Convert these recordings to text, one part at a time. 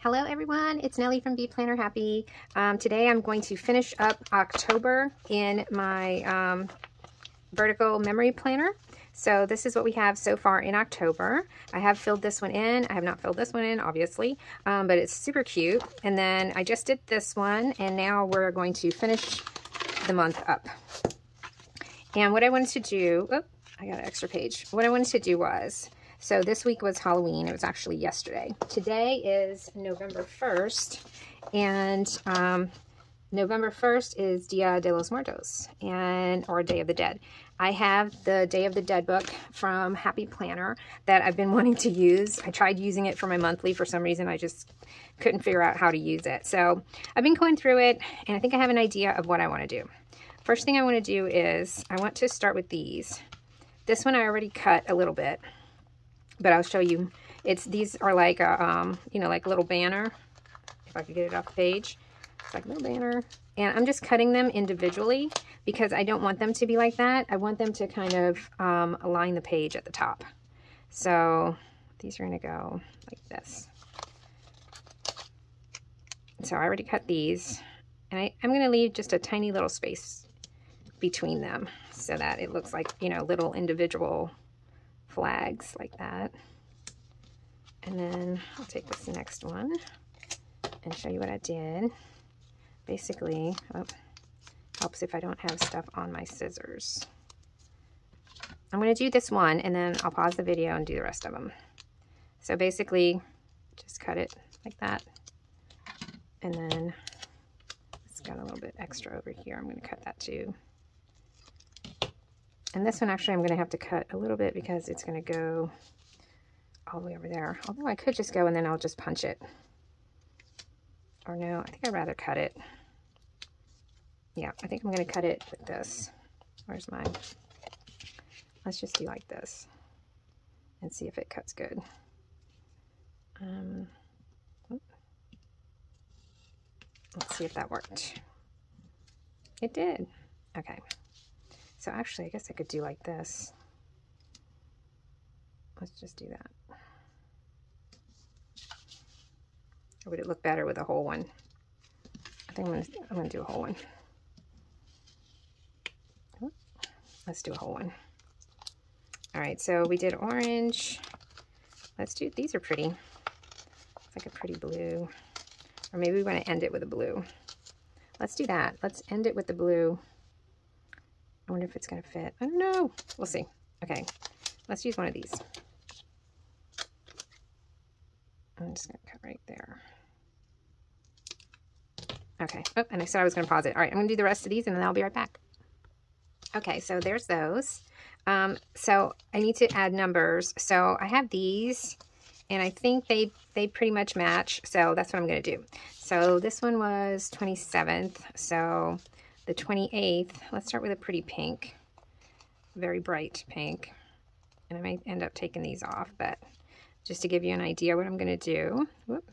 Hello everyone, it's Nellie from Be Planner Happy. Today I'm going to finish up October in my vertical memory planner. So this is what we have so far in October. I have filled this one in. I have not filled this one in, obviously, but it's super cute. And then I just did this one, and now we're going to finish the month up. And what I wanted to do, oh, I got an extra page. What I wanted to do was, so this week was Halloween. It was actually yesterday. Today is November 1st, and November 1st is Dia De Los Muertos, or Day of the Dead. I have the Day of the Dead book from Happy Planner that I've been wanting to use. I tried using it for my monthly. For some reason, I just couldn't figure out how to use it. So I've been going through it, and I think I have an idea of what I want to do. First thing I want to do is I want to start with these. This one I already cut a little bit, but I'll show you. These are like a, you know, like a little banner. If I could get it off the page. It's like a little banner. And I'm just cutting them individually because I don't want them to be like that. I want them to kind of align the page at the top. So these are going to go like this. So I already cut these. And I'm going to leave just a tiny little space between them so that it looks like, you know, little individual flags like that. And then I'll take this next one and show you what I did. Basically, oh, helps if I don't have stuff on my scissors. I'm going to do this one and then I'll pause the video and do the rest of them. So basically, just cut it like that. And then it's got a little bit extra over here. I'm going to cut that too. And this one actually I'm going to have to cut a little bit because it's going to go all the way over there. Although I could just go and then I'll just punch it. Or no, I think I'd rather cut it. Yeah, I think I'm going to cut it with this. Where's mine? Let's just do like this and see if it cuts good. Let's see if that worked. It did. Okay. So actually, I guess I could do like this. Let's just do that. Or would it look better with a whole one? I think I'm gonna do a whole one. Let's do a whole one. All right, so we did orange. Let's do, these are pretty. It's like a pretty blue. Or maybe we want to end it with a blue. Let's do that. Let's end it with the blue. I wonder if it's going to fit. I don't know. We'll see. Okay, let's use one of these. I'm just going to cut right there. Okay. Oh, and I said I was going to pause it. All right, I'm going to do the rest of these and then I'll be right back. Okay, so there's those. So I need to add numbers. So I have these, and I think they pretty much match. So that's what I'm going to do. So this one was 27th. So the 28th, let's start with a pretty pink, very bright pink. And I might end up taking these off, but just to give you an idea what I'm going to do. Whoop.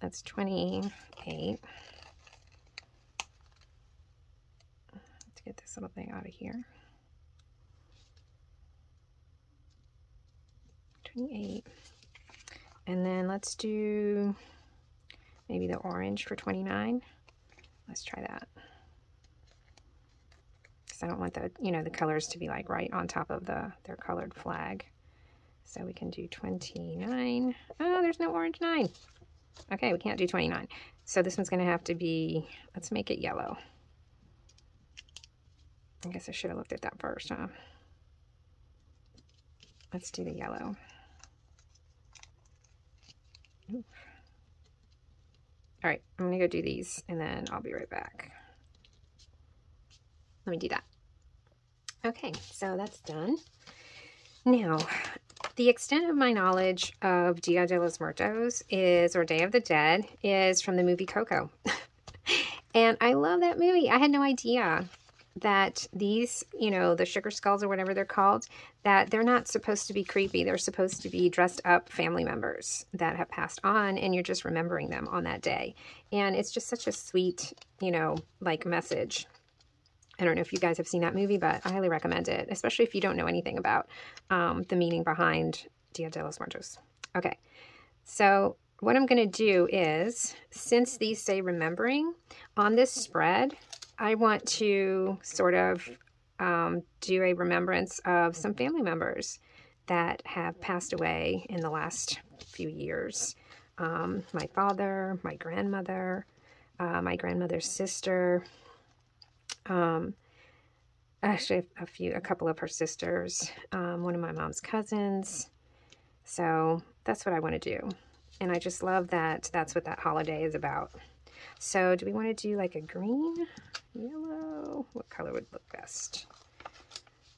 That's 28. Let's get this little thing out of here. 28. And then let's do maybe the orange for 29. Let's try that. Because I don't want the, you know, the colors to be like right on top of their colored flag. So we can do 29. Oh, there's no orange 9. Okay, we can't do 29. So this one's going to have to be, let's make it yellow. I guess I should have looked at that first, huh? Let's do the yellow. Oof. All right, I'm going to go do these, and then I'll be right back. Let me do that. Okay, so that's done. Now, the extent of my knowledge of Dia De Los Muertos or Day of the Dead is from the movie Coco. And I love that movie. I had no idea that these, you know, the sugar skulls or whatever they're called, that they're not supposed to be creepy. They're supposed to be dressed up family members that have passed on, and you're just remembering them on that day. And it's just such a sweet, you know, like message. I don't know if you guys have seen that movie, but I highly recommend it, especially if you don't know anything about the meaning behind Dia De Los Muertos. Okay, so what I'm going to do is, since these say remembering, on this spread, I want to sort of do a remembrance of some family members that have passed away in the last few years. My father, my grandmother, my grandmother's sister, actually a couple of her sisters, one of my mom's cousins. So that's what I want to do. And I just love that that's what that holiday is about. So do we want to do like a green, yellow? What color would look best?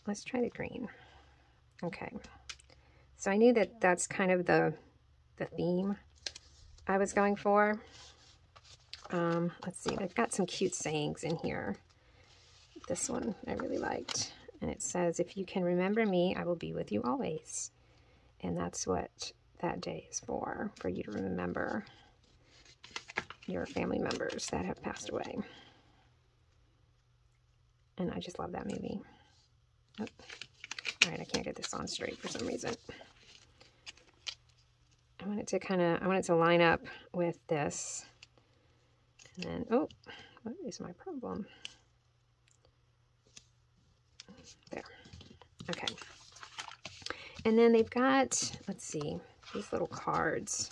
Let's try the green. Okay. So I knew that that's kind of the theme I was going for. Let's see, they've got some cute sayings in here. This one I really liked. And it says, if you can remember me, I will be with you always. And that's what that day is for you to remember your family members that have passed away. And I just love that movie. Oh. All right, I can't get this on straight for some reason. I want it to line up with this. And then, oh, what is my problem? There. Okay. And then they've got, let's see, these little cards,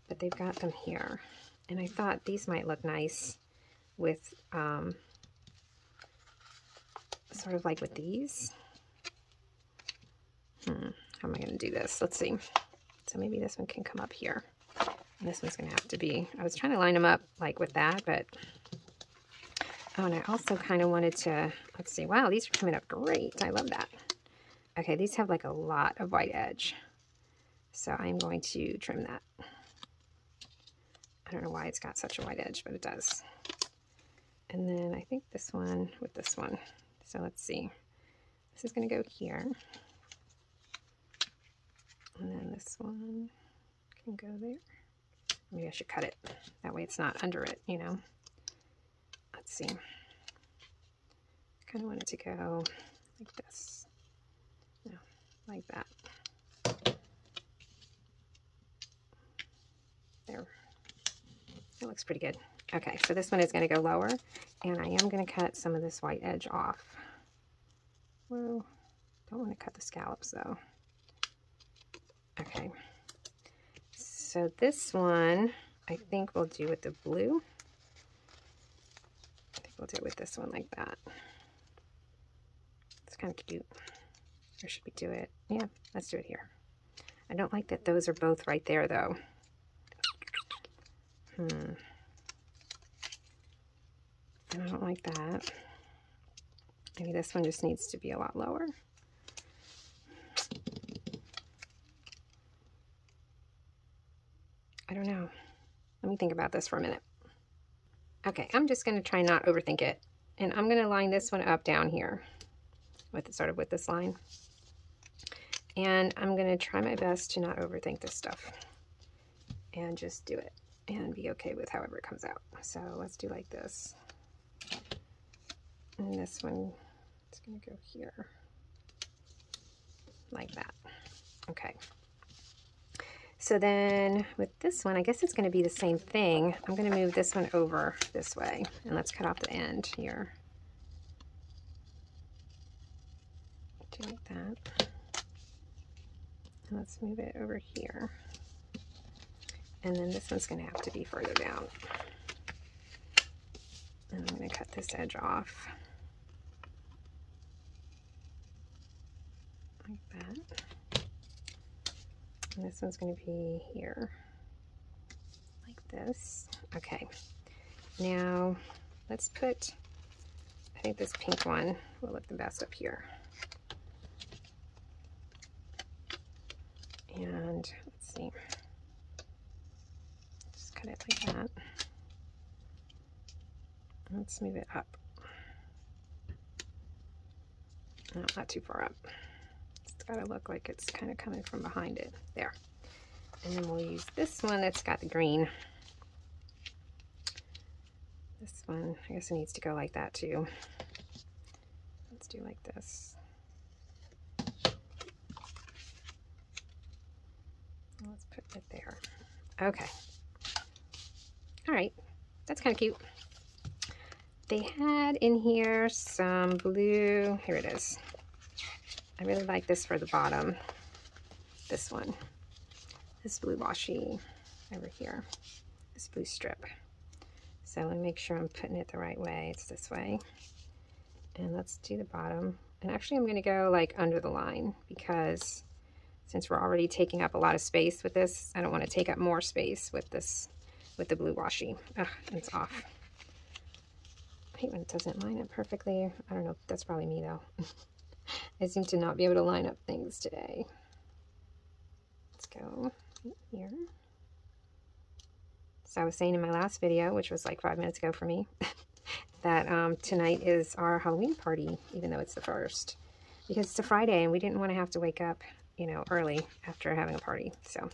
but they've got them here. And I thought these might look nice with, sort of like with these. How am I going to do this? Let's see. So maybe this one can come up here. And this one's going to have to be, I was trying to line them up like with that, but, oh, and I also kind of wanted to, let's see, wow, these are coming up great. I love that. Okay, these have like a lot of white edge. So I'm going to trim that. I don't know why it's got such a white edge, but it does. And then I think this one with this one. So let's see. This is going to go here. And then this one can go there. Maybe I should cut it. That way it's not under it, you know. Let's see. Kind of want it to go like this. No, like that. There. That looks pretty good. Okay, so this one is going to go lower, and I am going to cut some of this white edge off. Whoa, don't want to cut the scallops though. Okay, so this one I think we'll do with the blue. I think we'll do it with this one like that. It's kind of cute. Or should we do it? Yeah, let's do it here. I don't like that those are both right there though. And I don't like that. Maybe this one just needs to be a lot lower. I don't know. Let me think about this for a minute. Okay, I'm just going to try not overthink it. And I'm going to line this one up down here with sort of with this line. And I'm going to try my best to not overthink this stuff. And just do it. And be okay with however it comes out. So let's do like this. And this one is going to go here. Like that. Okay. So then with this one, I guess it's going to be the same thing. I'm going to move this one over this way. And let's cut off the end here. Do like that. And let's move it over here. And then this one's going to have to be further down. And I'm going to cut this edge off. Like that. And this one's going to be here. Like this. Okay. Now, let's put, I think this pink one will look the best up here. And let's see. Just cut it like that. Let's move it up. No, not too far up. It's got to look like it's kind of coming from behind it. There. And then we'll use this one that's got the green. This one, I guess it needs to go like that too. Let's do like this. Let's put it there. Okay. All right. That's kind of cute. They had in here some blue. Here it is. I really like this for the bottom. This one. This blue washi over here. This blue strip. So let me make sure I'm putting it the right way. It's this way. And let's do the bottom. And actually I'm going to go like under the line, because since we're already taking up a lot of space with this, I don't want to take up more space with this, with the blue washi. Ugh, it's off. I hate when it doesn't line up perfectly. I don't know. That's probably me though. I seem to not be able to line up things today. Let's go here. So I was saying in my last video, which was like 5 minutes ago for me, that tonight is our Halloween party, even though it's the 1st, because it's a Friday and we didn't want to have to wake up, you know, early after having a party. So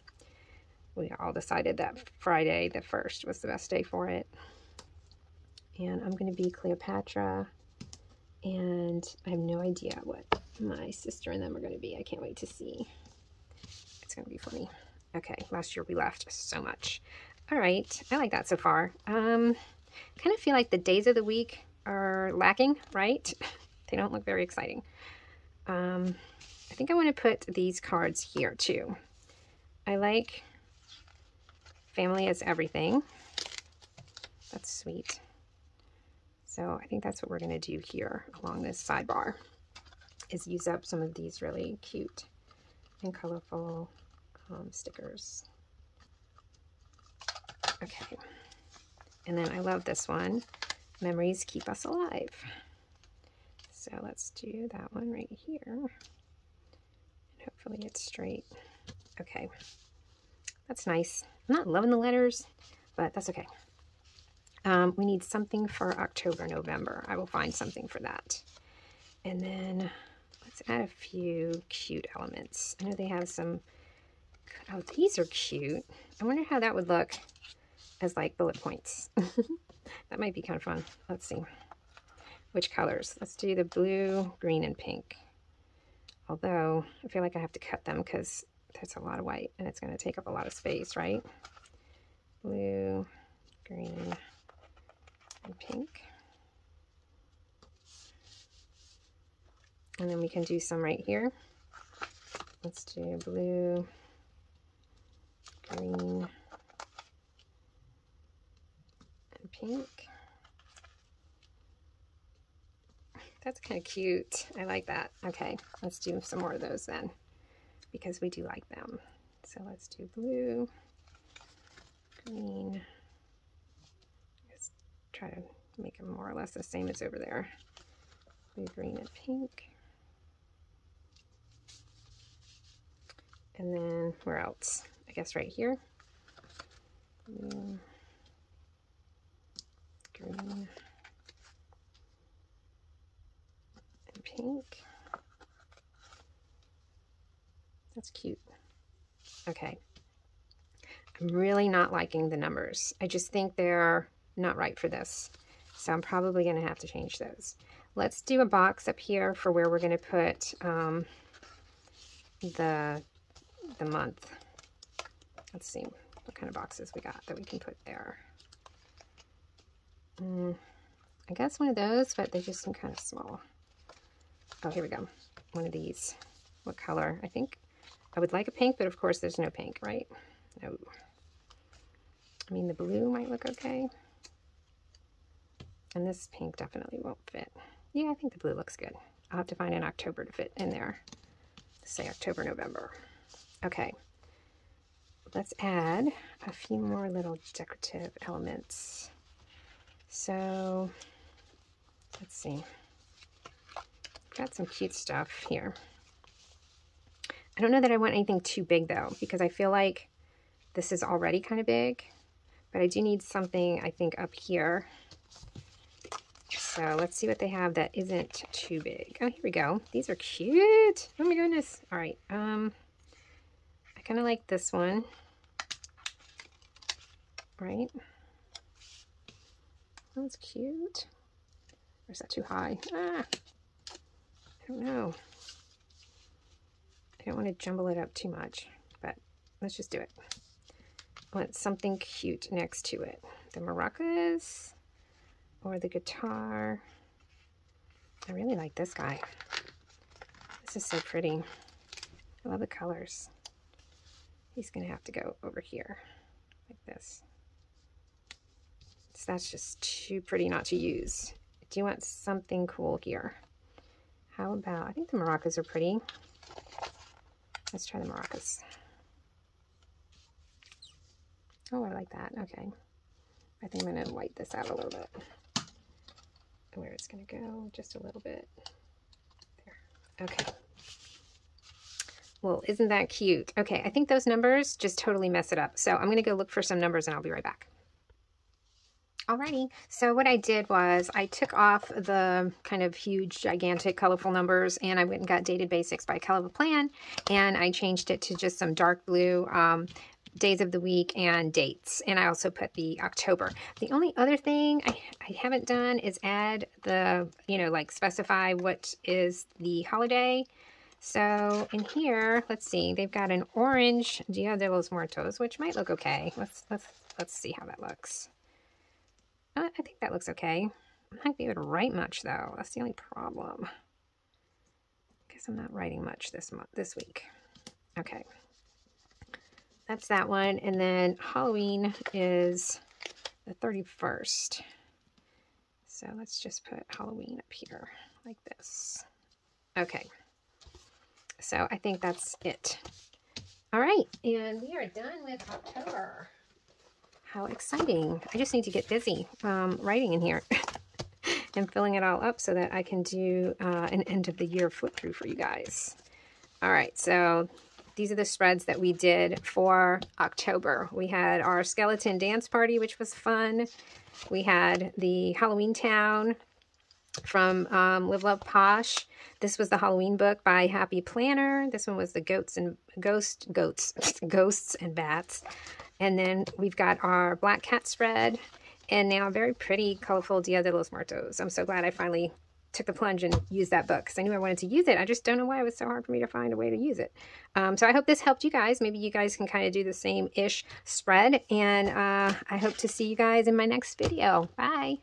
we all decided that Friday the 1st was the best day for it. And I'm going to be Cleopatra, and I have no idea what my sister and them are going to be. I can't wait to see. It's going to be funny. Okay, last year we laughed so much. All right, I like that so far. Kind of feel like the days of the week are lacking, right? They don't look very exciting. I think I want to put these cards here too. I like family is everything. That's sweet. So I think that's what we're going to do here along this sidebar, is use up some of these really cute and colorful stickers. Okay. And then I love this one. Memories keep us alive. So let's do that one right here. And hopefully it's straight. Okay. That's nice. I'm not loving the letters, but that's okay. We need something for October, November. I will find something for that. And then let's add a few cute elements. I know they have some, oh, these are cute. I wonder how that would look as like bullet points. That might be kind of fun. Let's see. Which colors? Let's do the blue, green, and pink. Although, I feel like I have to cut them because that's a lot of white and it's going to take up a lot of space, right? Blue, green, and pink. And then we can do some right here. Let's do blue, green, and pink. That's kind of cute. I like that. Okay, let's do some more of those then, because we do like them. So let's do blue, green. Let's try to make them more or less the same as over there. Blue, green, and pink. And then where else? I guess right here. Blue, green, and pink. That's cute. Okay. I'm really not liking the numbers. I just think they're not right for this. So I'm probably going to have to change those. Let's do a box up here for where we're going to put the month. Let's see what kind of boxes we got that we can put there. I guess one of those, but they just seem kind of small. Oh, here we go. One of these. What color? I think I would like a pink, but of course there's no pink, right? No. I mean, the blue might look okay. And this pink definitely won't fit. Yeah, I think the blue looks good. I'll have to find an October to fit in there. Let's say October, November. Okay. Let's add a few more little decorative elements. So, let's see. Got some cute stuff here. I don't know that I want anything too big though, because I feel like this is already kind of big, but I do need something, I think, up here. So let's see what they have that isn't too big. Oh, here we go. These are cute. Oh my goodness. All right. I kind of like this one. Right? That's cute. Or is that too high? Ah, I don't know. I don't want to jumble it up too much, but let's just do it. want something cute next to it. The maracas or the guitar. I really like this guy. This is so pretty. I love the colors. He's going to have to go over here like this. So that's just too pretty not to use. Do you want something cool here? How about, I think the maracas are pretty. Let's try the maracas. Oh, I like that. Okay. I think I'm going to white this out a little bit. Where it's going to go, just a little bit. There. Okay. Well, isn't that cute? Okay, I think those numbers just totally mess it up. So I'm going to go look for some numbers and I'll be right back. Alrighty, so what I did was I took off the kind of huge, gigantic, colorful numbers and I went and got Dated Basics by Color of a Plan, and I changed it to just some dark blue days of the week and dates. And I also put the October. The only other thing I haven't done is add the, like specify what is the holiday. So in here, let's see, they've got an orange Dia De Los Muertos, which might look okay. Let's see how that looks. I think that looks okay. I'm not going to be able to write much though. That's the only problem. I guess I'm not writing much this week. Okay. That's that one. And then Halloween is the 31st. So let's just put Halloween up here like this. Okay. So I think that's it. All right. And we are done with October. How exciting. I just need to get busy writing in here and filling it all up so that I can do an end of the year flip through for you guys. All right. So these are the spreads that we did for October. We had our skeleton dance party, which was fun. We had the Halloween Town from Live Love Posh. This was the Halloween book by Happy Planner. This one was the ghosts and bats. And then we've got our Black Cat spread, and now a very pretty, colorful Dia de los Muertos. I'm so glad I finally took the plunge and used that book because I knew I wanted to use it. I just don't know why it was so hard for me to find a way to use it. So I hope this helped you guys. Maybe you guys can kind of do the same-ish spread, and I hope to see you guys in my next video. Bye!